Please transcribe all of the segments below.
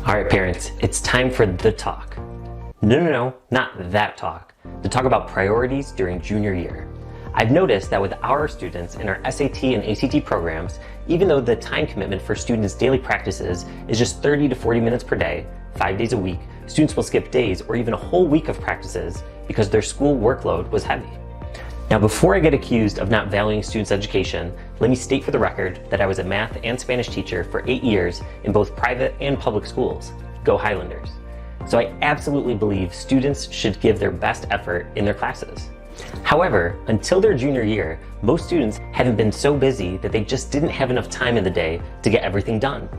All right, parents, it's time for the talk. No, not that talk. To talk about priorities during junior year. I've noticed that with our students in our SAT and ACT programs, even though the time commitment for students' daily practices is just 30 to 40 minutes per day, 5 days a week, students will skip days or even a whole week of practices because their school workload was heavy. Now, before I get accused of not valuing students' education, let me state for the record that I was a math and Spanish teacher for 8 years in both private and public schools. Go Highlanders. So I absolutely believe students should give their best effort in their classes. However, until their junior year, most students haven't been so busy that they just didn't have enough time in the day to get everything done.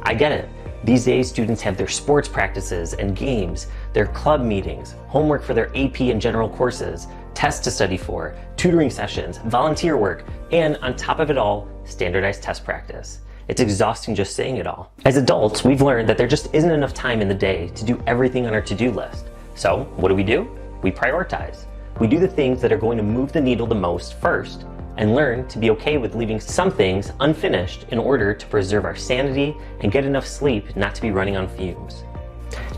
I get it. These days, students have their sports practices and games, their club meetings, homework for their AP and general courses, tests to study for, tutoring sessions, volunteer work, and on top of it all, standardized test practice. It's exhausting just saying it all. As adults, we've learned that there just isn't enough time in the day to do everything on our to-do list. So what do? We prioritize. We do the things that are going to move the needle the most first, and learn to be okay with leaving some things unfinished in order to preserve our sanity and get enough sleep not to be running on fumes.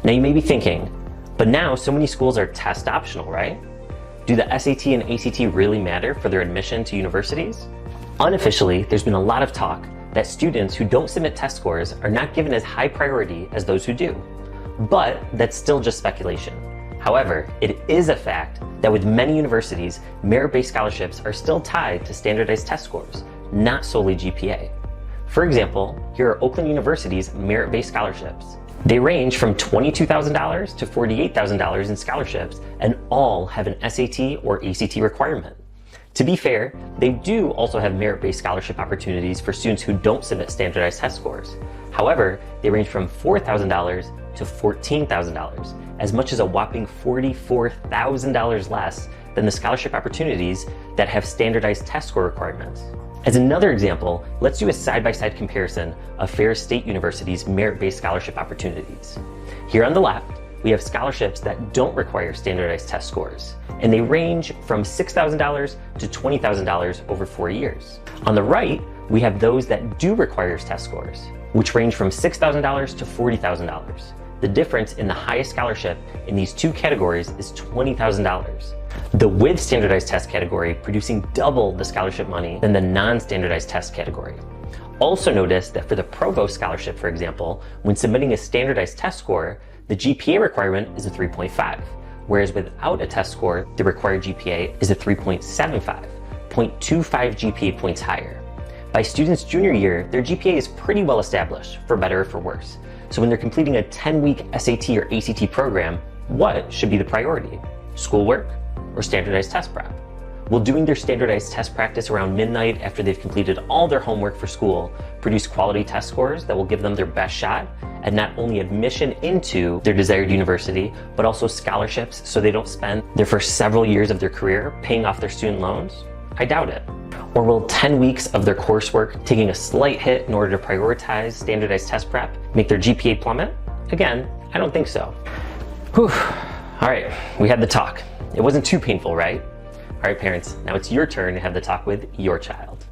Now you may be thinking, but now so many schools are test optional, right? Do the SAT and ACT really matter for their admission to universities? Unofficially, there's been a lot of talk that students who don't submit test scores are not given as high priority as those who do. But that's still just speculation. However, it is a fact that with many universities, merit-based scholarships are still tied to standardized test scores, not solely GPA. For example, here are Oakland University's merit-based scholarships. They range from $22,000 to $48,000 in scholarships, and all have an SAT or ACT requirement. To be fair, they do also have merit-based scholarship opportunities for students who don't submit standardized test scores. However, they range from $4,000 to $14,000, as much as a whopping $44,000 less than the scholarship opportunities that have standardized test score requirements. As another example, let's do a side-by-side comparison of Ferris State University's merit-based scholarship opportunities. Here on the left, we have scholarships that don't require standardized test scores, and they range from $6,000 to $20,000 over 4 years. On the right, we have those that do require test scores, which range from $6,000 to $40,000. The difference in the highest scholarship in these two categories is $20,000. The with standardized test category producing double the scholarship money than the non-standardized test category. Also notice that for the Provost Scholarship, for example, when submitting a standardized test score, the GPA requirement is a 3.5, whereas without a test score, the required GPA is a 3.75, 0.25 GPA points higher. By students' junior year, their GPA is pretty well established, for better or for worse. So when they're completing a 10-week SAT or ACT program, what should be the priority? Schoolwork or standardized test prep? Will doing their standardized test practice around midnight after they've completed all their homework for school produce quality test scores that will give them their best shot at not only admission into their desired university, but also scholarships so they don't spend their first several years of their career paying off their student loans? I doubt it. Or will 10 weeks of their coursework taking a slight hit in order to prioritize standardized test prep make their GPA plummet? Again, I don't think so. Whew. All right, we had the talk. It wasn't too painful, right? All right, parents, now it's your turn to have the talk with your child.